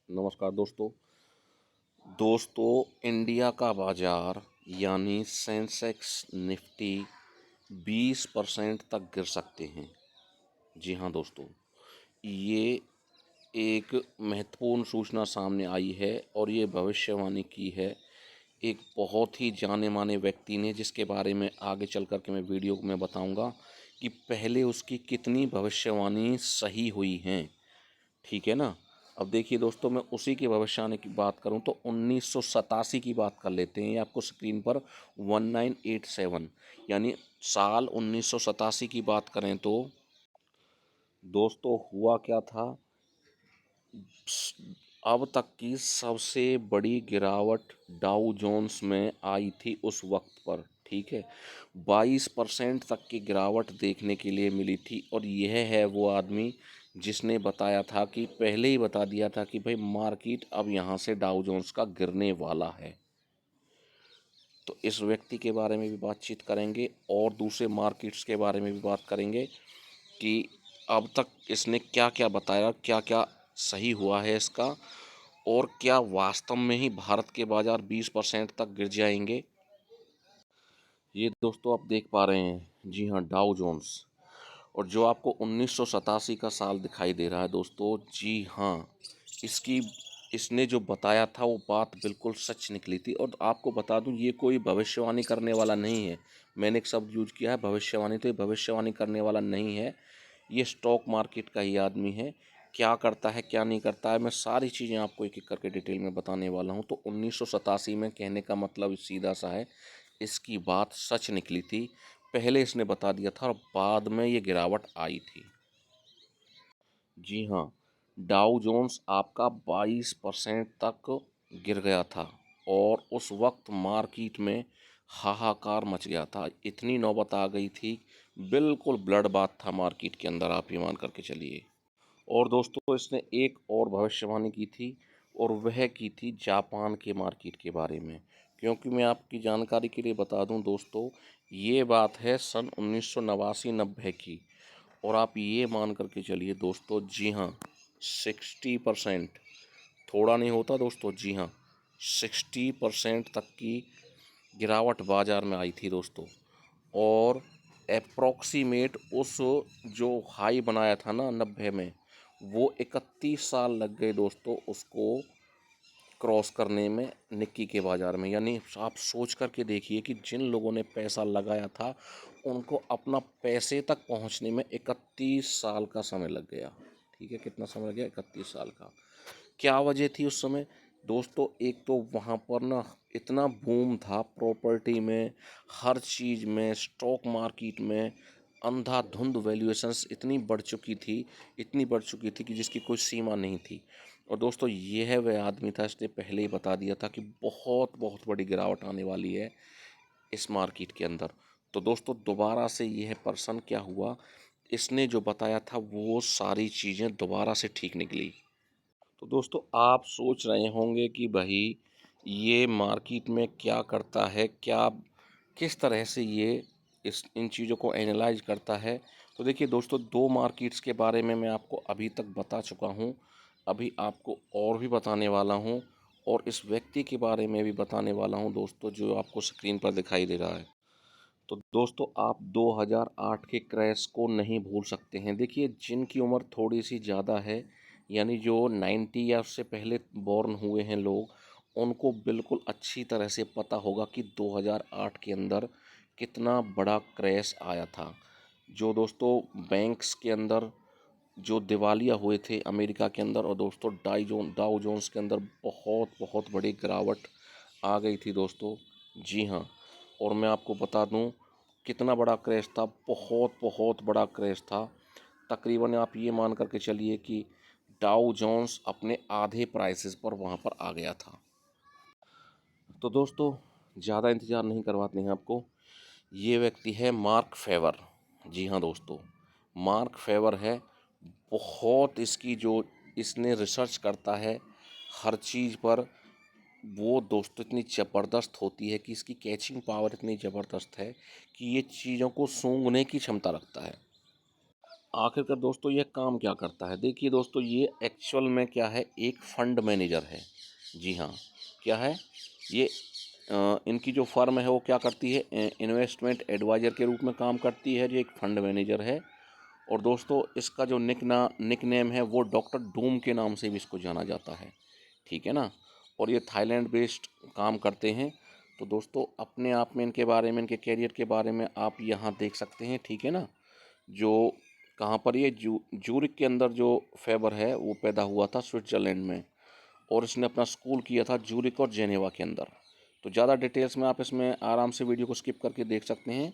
नमस्कार दोस्तों इंडिया का बाजार यानी सेंसेक्स निफ्टी 20% तक गिर सकते हैं। जी हाँ दोस्तों, ये एक महत्वपूर्ण सूचना सामने आई है और ये भविष्यवाणी की है एक बहुत ही जाने माने व्यक्ति ने, जिसके बारे में आगे चल कर के मैं वीडियो में बताऊंगा कि पहले उसकी कितनी भविष्यवाणी सही हुई हैं। ठीक है ना। अब देखिए दोस्तों, मैं उसी की भविष्यवाणी की बात करूं तो 1987 की बात कर लेते हैं। ये आपको स्क्रीन पर 1987 यानी साल 1987 की बात करें तो दोस्तों हुआ क्या था। अब तक की सबसे बड़ी गिरावट डाउ जोन्स में आई थी उस वक्त पर। ठीक है, 22% तक की गिरावट देखने के लिए मिली थी। और यह है वो आदमी जिसने बताया था कि पहले ही बता दिया था कि भाई मार्केट अब यहाँ से डाउ जोन्स का गिरने वाला है। तो इस व्यक्ति के बारे में भी बातचीत करेंगे और दूसरे मार्केट्स के बारे में भी बात करेंगे कि अब तक इसने क्या क्या बताया, क्या क्या सही हुआ है इसका, और क्या वास्तव में ही भारत के बाजार 20% तक गिर जाएंगे। ये दोस्तों आप देख पा रहे हैं, जी हाँ, डाउ जोन्स। और जो आपको 1987 का साल दिखाई दे रहा है दोस्तों, जी हाँ, इसकी इसने जो बताया था वो बात बिल्कुल सच निकली थी। और आपको बता दूं, ये कोई भविष्यवाणी करने वाला नहीं है। मैंने एक शब्द यूज किया है भविष्यवाणी, तो ये भविष्यवाणी करने वाला नहीं है। ये स्टॉक मार्केट का ही आदमी है। क्या करता है क्या नहीं करता है, मैं सारी चीज़ें आपको एक एक करके डिटेल में बताने वाला हूँ। तो 1987 में कहने का मतलब सीधा सा है, इसकी बात सच निकली थी। पहले इसने बता दिया था और बाद में ये गिरावट आई थी। जी हाँ, डाउ जोन्स आपका 22% तक गिर गया था और उस वक्त मार्केट में हाहाकार मच गया था। इतनी नौबत आ गई थी, बिल्कुल ब्लड बात था मार्केट के अंदर, आप ये मान करके चलिए। और दोस्तों इसने एक और भविष्यवाणी की थी, और वह की थी जापान के मार्केट के बारे में। क्योंकि मैं आपकी जानकारी के लिए बता दूं दोस्तों, ये बात है सन 1989-90 की। और आप ये मान करके चलिए दोस्तों, जी हाँ, 60%, थोड़ा नहीं होता दोस्तों, जी हाँ, 60% तक की गिरावट बाजार में आई थी दोस्तों। और अप्रॉक्सीमेट उस जो हाई बनाया था ना 90 में, वो 31 साल लग गए दोस्तों उसको क्रॉस करने में निक्की के बाज़ार में। यानी आप सोच कर के देखिए कि जिन लोगों ने पैसा लगाया था उनको अपना पैसे तक पहुंचने में 31 साल का समय लग गया। ठीक है, कितना समय लग गया? 31 साल का। क्या वजह थी उस समय दोस्तों? एक तो वहाँ पर ना इतना बूम था प्रॉपर्टी में, हर चीज़ में, स्टॉक मार्केट में अंधाधुंध वैल्यूएशंस इतनी बढ़ चुकी थी, इतनी बढ़ चुकी थी कि जिसकी कोई सीमा नहीं थी। और दोस्तों ये है वह आदमी था, इसने पहले ही बता दिया था कि बहुत बहुत बड़ी गिरावट आने वाली है इस मार्केट के अंदर। तो दोस्तों दोबारा से यह पर्सन क्या हुआ, इसने जो बताया था वो सारी चीज़ें दोबारा से ठीक निकली। तो दोस्तों आप सोच रहे होंगे कि भाई ये मार्केट में क्या करता है, क्या किस तरह से ये इस इन चीज़ों को एनालाइज करता है। तो देखिए दोस्तों, दो मार्केट्स के बारे में मैं आपको अभी तक बता चुका हूँ, अभी आपको और भी बताने वाला हूँ, और इस व्यक्ति के बारे में भी बताने वाला हूँ दोस्तों, जो आपको स्क्रीन पर दिखाई दे रहा है। तो दोस्तों आप 2008 के क्रैश को नहीं भूल सकते हैं। देखिए जिनकी उम्र थोड़ी सी ज़्यादा है, यानी जो 90 या उससे पहले बॉर्न हुए हैं लोग, उनको बिल्कुल अच्छी तरह से पता होगा कि 2008 के अंदर कितना बड़ा क्रैश आया था। जो दोस्तों बैंक्स के अंदर जो दिवालिया हुए थे अमेरिका के अंदर, और दोस्तों डाउ जोन्स के अंदर बहुत बहुत बड़ी गिरावट आ गई थी दोस्तों। जी हाँ, और मैं आपको बता दूं कितना बड़ा क्रैश था, बहुत बहुत बड़ा क्रैश था। तकरीबन आप ये मान करके चलिए कि डाउ जोन्स अपने आधे प्राइसेस पर वहाँ पर आ गया था। तो दोस्तों ज़्यादा इंतज़ार नहीं करवाते हैं आपको, ये व्यक्ति है मार्क फेवर। जी हाँ दोस्तों, मार्क फेवर है। बहुत इसकी जो इसने रिसर्च करता है हर चीज़ पर, वो दोस्तों इतनी ज़बरदस्त होती है कि इसकी कैचिंग पावर इतनी ज़बरदस्त है कि ये चीज़ों को सूंघने की क्षमता रखता है। आखिरकार दोस्तों ये काम क्या करता है? देखिए दोस्तों, ये एक्चुअल में क्या है, एक फंड मैनेजर है। जी हाँ, क्या है ये? इनकी जो फर्म है वो क्या करती है, इन्वेस्टमेंट एडवाइज़र के रूप में काम करती है। ये एक फंड मैनेजर है। और दोस्तों इसका जो निकनेम है वो डॉक्टर डूम के नाम से भी इसको जाना जाता है। ठीक है ना? और ये थाईलैंड बेस्ड काम करते हैं। तो दोस्तों अपने आप में इनके बारे में, इनके कैरियर के बारे में आप यहाँ देख सकते हैं। ठीक है ना? जो कहाँ पर ये जूरिक के अंदर जो फेबर है वो पैदा हुआ था स्विट्ज़रलैंड में। और इसने अपना स्कूल किया था जूरिक और जेनेवा के अंदर। तो ज़्यादा डिटेल्स में आप इसमें आराम से वीडियो को स्किप करके देख सकते हैं।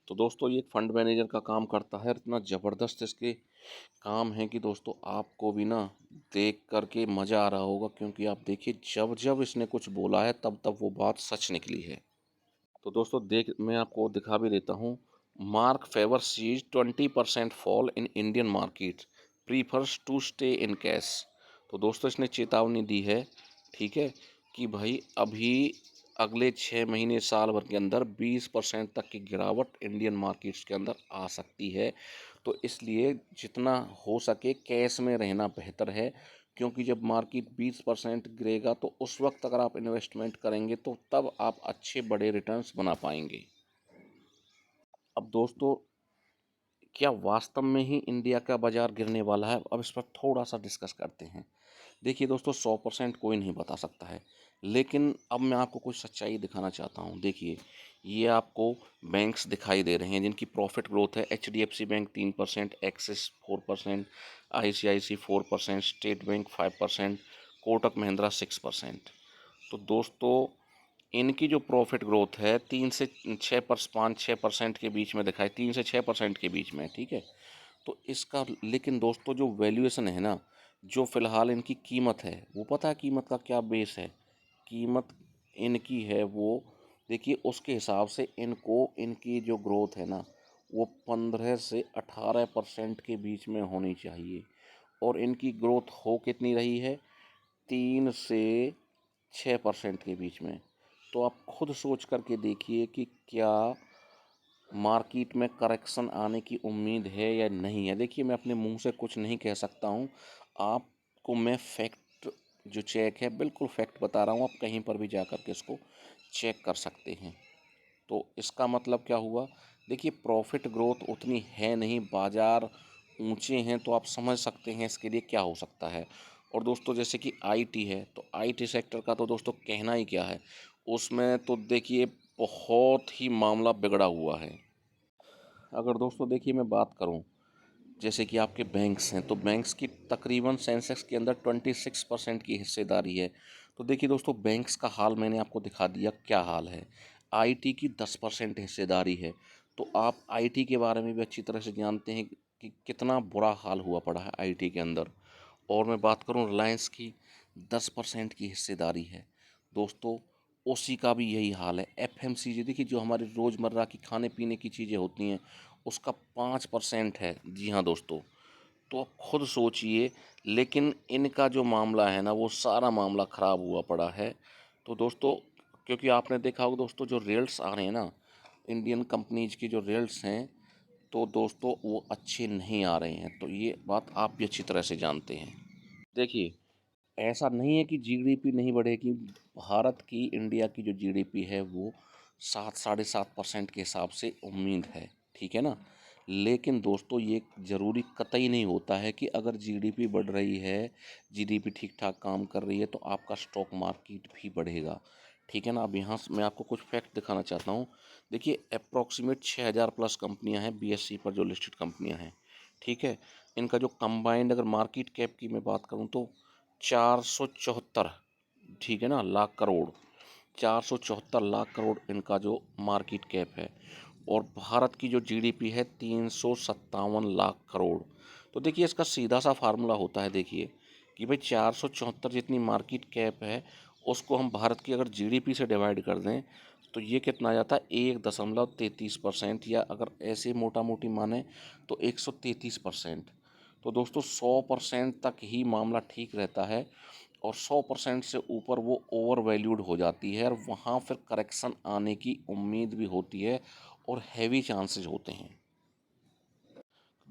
तो दोस्तों ये एक फंड मैनेजर का काम करता है। इतना ज़बरदस्त इसके काम है कि दोस्तों आपको भी ना देख करके मज़ा आ रहा होगा, क्योंकि आप देखिए जब जब इसने कुछ बोला है तब तब वो बात सच निकली है। तो दोस्तों देख मैं आपको दिखा भी देता हूँ। Mark Faber sees 20% fall in Indian market, prefers to stay in cash. तो दोस्तों इसने चेतावनी दी है, ठीक है, कि भाई अभी अगले 6 महीने साल भर के अंदर 20% तक की गिरावट इंडियन मार्केट्स के अंदर आ सकती है। तो इसलिए जितना हो सके कैश में रहना बेहतर है, क्योंकि जब मार्केट 20% गिरेगा तो उस वक्त अगर आप इन्वेस्टमेंट करेंगे तो तब आप अच्छे बड़े रिटर्न्स बना पाएंगे। अब दोस्तों क्या वास्तव में ही इंडिया का बाजार गिरने वाला है? अब इस पर थोड़ा सा डिस्कस करते हैं। देखिए दोस्तों 100% कोई नहीं बता सकता है, लेकिन अब मैं आपको कुछ सच्चाई दिखाना चाहता हूँ। देखिए ये आपको बैंक्स दिखाई दे रहे हैं जिनकी प्रॉफिट ग्रोथ है। HDFC bank 3%, axis 4%, ICICI 4%, state bank 5%, Kotak Mahindra 6%। तो दोस्तों इनकी जो प्रॉफिट ग्रोथ है 3 से 5 6% के बीच में दिखाई, 3 से 6% के बीच में, ठीक है। तो इसका लेकिन दोस्तों जो वैल्यूएशन है ना, जो फ़िलहाल इनकी कीमत है, वो पता है कीमत का क्या बेस है? कीमत इनकी है वो, देखिए उसके हिसाब से इनको इनकी जो ग्रोथ है ना वो 15 से 18% के बीच में होनी चाहिए। और इनकी ग्रोथ हो कितनी रही है? 3 से 6% के बीच में। तो आप खुद सोच करके देखिए कि क्या मार्केट में करेक्शन आने की उम्मीद है या नहीं है। देखिए मैं अपने मुंह से कुछ नहीं कह सकता हूँ, आपको मैं फैक्ट जो चेक है बिल्कुल फैक्ट बता रहा हूँ। आप कहीं पर भी जा कर के इसको चेक कर सकते हैं। तो इसका मतलब क्या हुआ? देखिए प्रॉफिट ग्रोथ उतनी है नहीं, बाज़ार ऊंचे हैं, तो आप समझ सकते हैं इसके लिए क्या हो सकता है। और दोस्तों जैसे कि आईटी है, तो आईटी सेक्टर का तो दोस्तों कहना ही क्या है, उसमें तो देखिए बहुत ही मामला बिगड़ा हुआ है। अगर दोस्तों देखिए मैं बात करूं, जैसे कि आपके बैंक्स हैं, तो बैंक्स की तकरीबन सेंसेक्स के अंदर 26% की हिस्सेदारी है। तो देखिए दोस्तों बैंक्स का हाल मैंने आपको दिखा दिया क्या हाल है। आईटी की 10% हिस्सेदारी है। तो आप आईटी के बारे में भी अच्छी तरह से जानते हैं कि कितना बुरा हाल हुआ पड़ा है आईटी के अंदर। और मैं बात करूं रिलायंस की, 10% की हिस्सेदारी है। दोस्तों उसी का भी यही हाल है। एफएमसीजी देखिए जो हमारी रोज़मर्रा की खाने पीने की चीज़ें होती हैं उसका 5% है। जी हाँ दोस्तों, तो आप खुद सोचिए। लेकिन इनका जो मामला है ना वो सारा मामला ख़राब हुआ पड़ा है। तो दोस्तों क्योंकि आपने देखा होगा दोस्तों जो रिजल्ट्स आ रहे हैं ना इंडियन कंपनीज की, जो रिजल्ट्स हैं, तो दोस्तों वो अच्छे नहीं आ रहे हैं। तो ये बात आप भी अच्छी तरह से जानते हैं। देखिए ऐसा नहीं है कि जीडीपी नहीं बढ़ेगी। भारत की, इंडिया की जो जीडीपी है वो 7 साढ़े 7% के हिसाब से उम्मीद है। ठीक है ना? लेकिन दोस्तों ये ज़रूरी कतई नहीं होता है कि अगर जीडीपी बढ़ रही है, जीडीपी ठीक ठाक काम कर रही है तो आपका स्टॉक मार्केट भी बढ़ेगा। ठीक है ना? अब यहाँ से मैं आपको कुछ फैक्ट दिखाना चाहता हूँ। देखिए अप्रॉक्सीमेट 6,000 प्लस कंपनियाँ हैं बीएसई पर जो लिस्टेड कंपनियाँ हैं। ठीक है, इनका जो कंबाइंड अगर मार्केट कैप की मैं बात करूँ तो 474, ठीक है ना, लाख करोड़, 474 लाख करोड़ इनका जो मार्केट कैप है। और भारत की जो जीडीपी है 357 लाख करोड़। तो देखिए इसका सीधा सा फार्मूला होता है, देखिए कि भाई 474 जितनी मार्केट कैप है उसको हम भारत की अगर जीडीपी से डिवाइड कर दें तो ये कितना आ जाता है, 1.33%, या अगर ऐसे मोटा मोटी माने तो 133%। तो दोस्तों 100% तक ही मामला ठीक रहता है, और 100% से ऊपर वो ओवर वैल्यूड हो जाती है और वहाँ फिर करेक्शन आने की उम्मीद भी होती है और हैवी चांसेस होते हैं।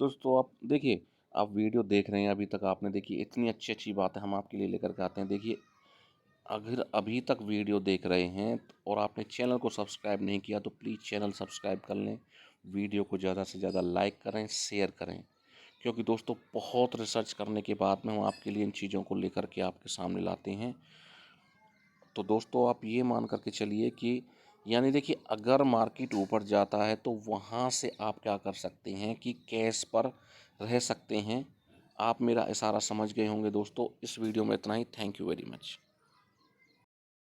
दोस्तों आप देखिए, आप वीडियो देख रहे हैं अभी तक आपने देखी, इतनी अच्छी-अच्छी बातें हम आपके लिए लेकर के आते हैं। देखिए, अगर अभी तक वीडियो देख रहे हैं और आपने चैनल को सब्सक्राइब नहीं किया तो प्लीज़ चैनल सब्सक्राइब कर लें। वीडियो को ज़्यादा से ज़्यादा लाइक करें, शेयर करें। क्योंकि दोस्तों बहुत रिसर्च करने के बाद में हम आपके लिए इन चीज़ों को लेकर के आपके सामने लाते हैं। तो दोस्तों आप ये मान कर के चलिए कि यानी देखिए, अगर मार्केट ऊपर जाता है तो वहाँ से आप क्या कर सकते हैं कि कैश पर रह सकते हैं। आप मेरा इशारा समझ गए होंगे दोस्तों। इस वीडियो में इतना ही। Thank you very much.